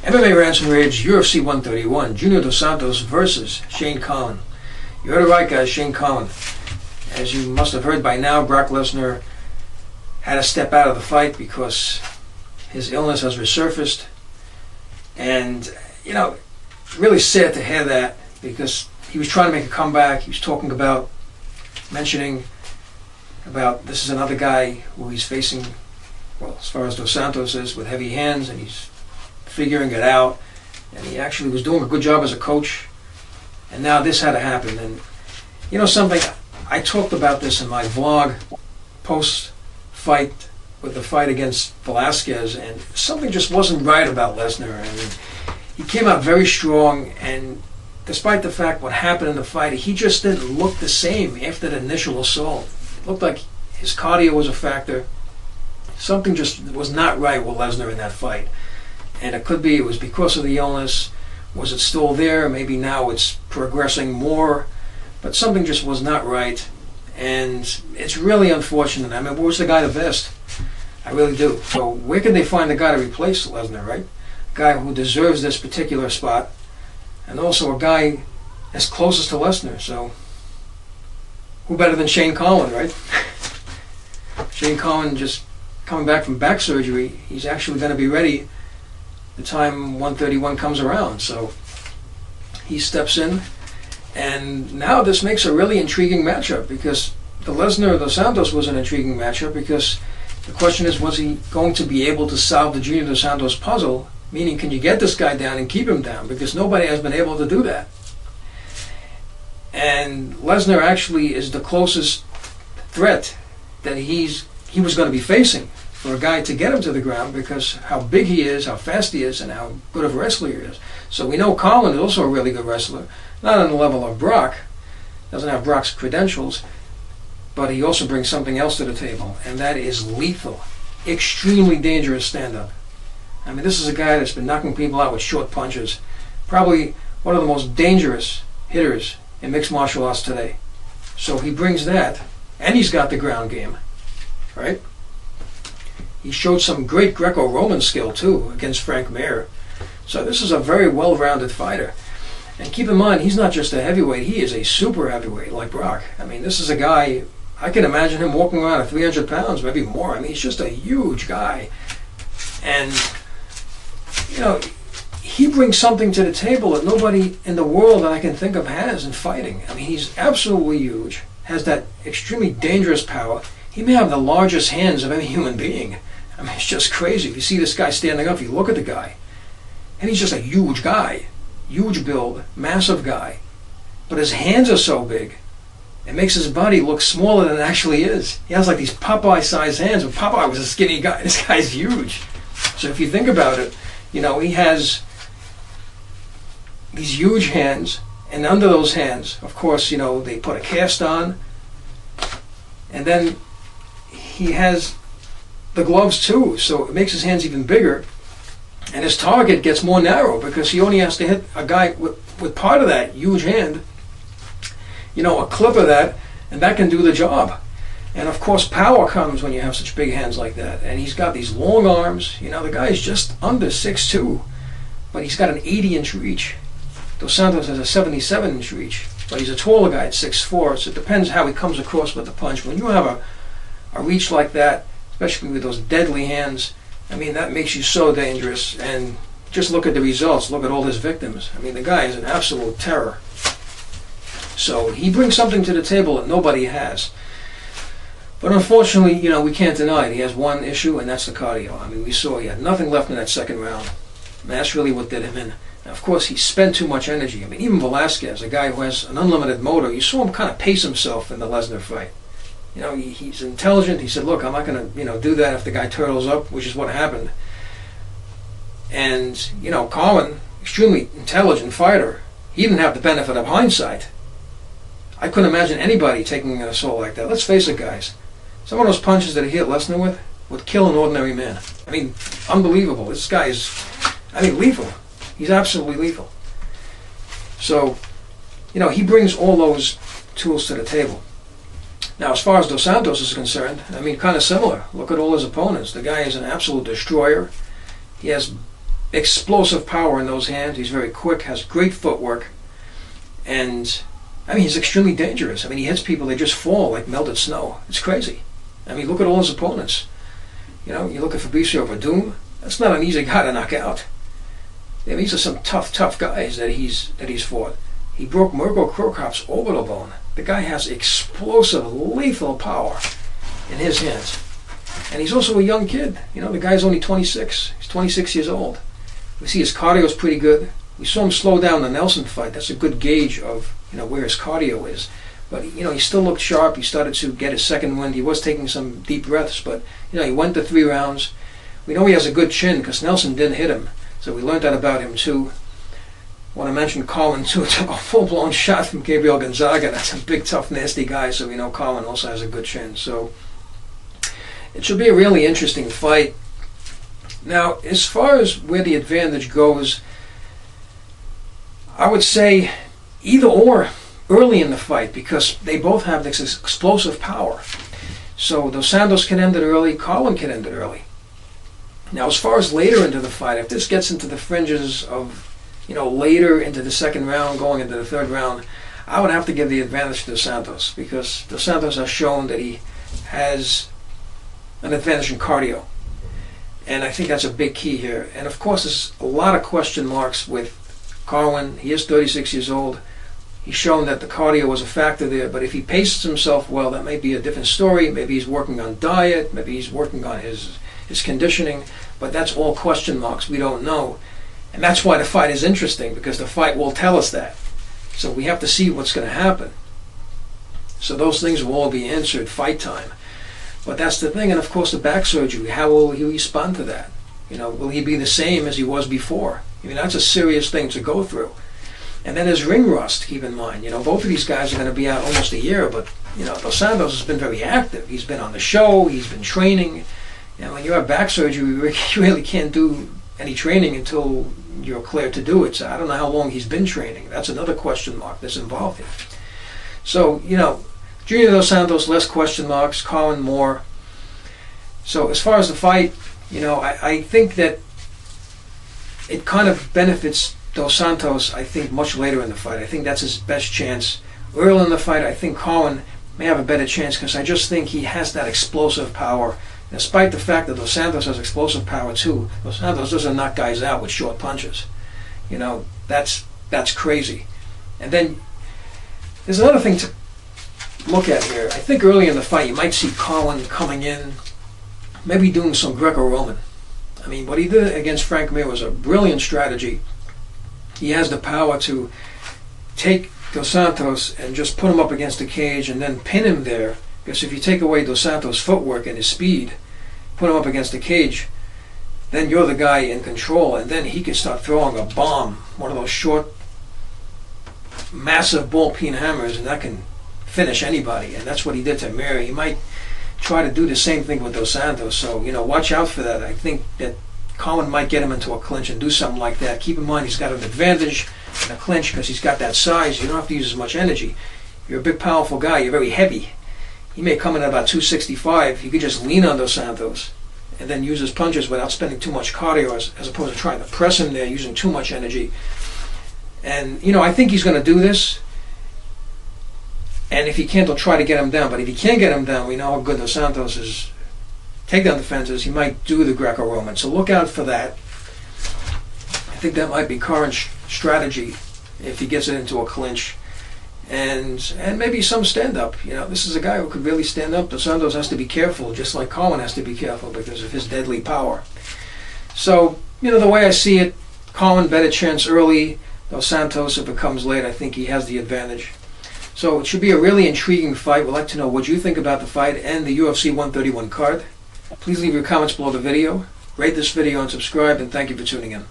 MMA Ransom Rage, UFC 131, Junior Dos Santos versus Shane Carwin. You heard it right, guys, Shane Carwin. As you must have heard by now, Brock Lesnar had to step out of the fight because his illness has resurfaced. And, you know, really sad to hear that, because he was trying to make a comeback. He was talking about, mentioning about this is another guy who he's facing, well, as far as Dos Santos is, with heavy hands, and he's figuring it out, and he actually was doing a good job as a coach, and now this had to happen. And you know something, I talked about this in my vlog post-fight with the fight against Velasquez, and something just wasn't right about Lesnar. I mean, he came out very strong, and despite the fact what happened in the fight, he just didn't look the same after the initial assault. It looked like his cardio was a factor. Something just was not right with Lesnar in that fight. And it could be it was because of the illness. Was it still there? Maybe now it's progressing more. But something just was not right. And it's really unfortunate. I mean, what was the guy the best? I really do. So where can they find a guy to replace Lesnar, right? A guy who deserves this particular spot. And also a guy as closest to Lesnar. So who better than Shane Carwin, right? Shane Carwin just coming back from back surgery. He's actually going to be ready the time 131 comes around. So he steps in, and now this makes a really intriguing matchup, because the Lesnar Dos Santos was an intriguing matchup, because the question is, was he going to be able to solve the Junior Dos Santos puzzle? Meaning, can you get this guy down and keep him down? Because nobody has been able to do that. And Lesnar actually is the closest threat that he was going to be facing for a guy to get him to the ground, because how big he is, how fast he is, and how good of a wrestler he is. So we know Carwin is also a really good wrestler, not on the level of Brock, doesn't have Brock's credentials, but he also brings something else to the table, and that is lethal, extremely dangerous stand-up. I mean, this is a guy that's been knocking people out with short punches, probably one of the most dangerous hitters in mixed martial arts today. So he brings that, and he's got the ground game, right? He showed some great Greco-Roman skill, too, against Frank Mir. So this is a very well-rounded fighter. And keep in mind, he's not just a heavyweight, he is a super heavyweight like Brock. I mean, this is a guy, I can imagine him walking around at 300 pounds, maybe more. I mean, he's just a huge guy. And, you know, he brings something to the table that nobody in the world that I can think of has in fighting. I mean, he's absolutely huge, has that extremely dangerous power. He may have the largest hands of any human being. I mean, it's just crazy. If you see this guy standing up, you look at the guy, and he's just a huge guy, huge build, massive guy. But his hands are so big, it makes his body look smaller than it actually is. He has like these Popeye-sized hands, but Popeye was a skinny guy. This guy's huge. So if you think about it, you know, he has these huge hands, and under those hands, of course, you know, they put a cast on, and then he has the gloves too, so it makes his hands even bigger, and his target gets more narrow because he only has to hit a guy with part of that huge hand, you know, a clip of that, and that can do the job. And of course, power comes when you have such big hands like that. And he's got these long arms. You know, the guy is just under 6'2", but he's got an 80-inch reach. Dos Santos has a 77-inch reach, but he's a taller guy at 6'4", so it depends how he comes across with the punch. When you have a reach like that, especially with those deadly hands, I mean, that makes you so dangerous. And just look at the results. Look at all his victims. I mean, the guy is an absolute terror. So he brings something to the table that nobody has. But unfortunately, you know, we can't deny it. He has one issue, and that's the cardio. I mean, we saw he had nothing left in that second round. And that's really what did him in. Now, of course, he spent too much energy. I mean, even Velasquez, a guy who has an unlimited motor, you saw him kind of pace himself in the Lesnar fight. You know, he's intelligent. He said, look, I'm not going to, you know, do that if the guy turtles up, which is what happened. And, you know, Carwin, extremely intelligent fighter. He didn't have the benefit of hindsight. I couldn't imagine anybody taking an assault like that. Let's face it, guys. Some of those punches that he hit Lesnar with would kill an ordinary man. I mean, unbelievable. This guy is, I mean, lethal. He's absolutely lethal. So, you know, he brings all those tools to the table. Now, as far as Dos Santos is concerned, I mean, kind of similar. Look at all his opponents. The guy is an absolute destroyer. He has explosive power in those hands. He's very quick, has great footwork, and I mean, he's extremely dangerous. I mean, he hits people, they just fall like melted snow. It's crazy. I mean, look at all his opponents. You know, you look at Fabricio Verdum. That's not an easy guy to knock out. I mean, these are some tough guys that he's fought. He broke Mirko Krokop's orbital bone. The guy has explosive, lethal power in his hands. And he's also a young kid. You know, the guy's only 26. He's 26 years old. We see his cardio is pretty good. We saw him slow down the Nelson fight. That's a good gauge of, you know, where his cardio is. But, you know, he still looked sharp. He started to get his second wind. He was taking some deep breaths, but, you know, he went to 3 rounds. We know he has a good chin because Nelson didn't hit him. So we learned that about him, too. I want to mention Carwin, too. Took a full-blown shot from Gabriel Gonzaga. That's a big, tough, nasty guy. So we know Carwin also has a good chin. So it should be a really interesting fight. Now, as far as where the advantage goes, I would say either or early in the fight because they both have this explosive power. So Dos Santos can end it early, Carwin can end it early. Now, as far as later into the fight, if this gets into the fringes of, you know, later into the second round, going into the third round, I would have to give the advantage to Dos Santos because Dos Santos has shown that he has an advantage in cardio. And I think that's a big key here. And of course, there's a lot of question marks with Carwin. He is 36 years old. He's shown that the cardio was a factor there, but if he paces himself well, that might be a different story. Maybe he's working on diet, maybe he's working on his conditioning, but that's all question marks. We don't know. And that's why the fight is interesting, because the fight will tell us that. So we have to see what's going to happen. So those things will all be answered fight time. But that's the thing, and of course the back surgery, how will he respond to that? You know, will he be the same as he was before? I mean, that's a serious thing to go through. And then there's ring rust, keep in mind. You know, both of these guys are going to be out almost a year, but, you know, Dos Santos has been very active. He's been on the show, he's been training. You know, when you have back surgery, you really can't do any training until you're cleared to do it. So I don't know how long he's been training. That's another question mark that's involved here. So, you know, Junior Dos Santos, less question marks, Carwin more. So as far as the fight, you know, I think that it kind of benefits Dos Santos, I think, much later in the fight. I think that's his best chance. Early in the fight, I think Carwin may have a better chance because I just think he has that explosive power. Despite the fact that Dos Santos has explosive power too, Dos Santos doesn't knock guys out with short punches. You know, that's crazy. And then there's another thing to look at here. I think early in the fight you might see Carwin coming in, maybe doing some Greco-Roman. I mean, what he did against Frank Mir was a brilliant strategy. He has the power to take Dos Santos and just put him up against the cage and then pin him there. Because if you take away Dos Santos' footwork and his speed, put him up against the cage, then you're the guy in control, and then he can start throwing a bomb, one of those short, massive ball-peen hammers, and that can finish anybody. And that's what he did to Mir. He might try to do the same thing with Dos Santos. So, you know, watch out for that. I think that Carwin might get him into a clinch and do something like that. Keep in mind he's got an advantage in a clinch because he's got that size. You don't have to use as much energy. You're a big, powerful guy. You're very heavy. He may come in at about 265. You could just lean on Dos Santos and then use his punches without spending too much cardio as opposed to trying to press him there using too much energy. And, you know, I think he's going to do this. And if he can't, he'll try to get him down. But if he can't get him down, we know how good Dos Santos is. Takedown defenses, he might do the Greco-Roman. So look out for that. I think that might be Carwin's strategy if he gets it into a clinch. And maybe some stand-up. You know, this is a guy who could really stand up. Dos Santos has to be careful, just like Carwin has to be careful because of his deadly power. So, you know, the way I see it, Carwin better chance early. Dos Santos, if it comes late, I think he has the advantage. So it should be a really intriguing fight. We'd like to know what you think about the fight and the UFC 131 card. Please leave your comments below the video. Rate this video and subscribe, and thank you for tuning in.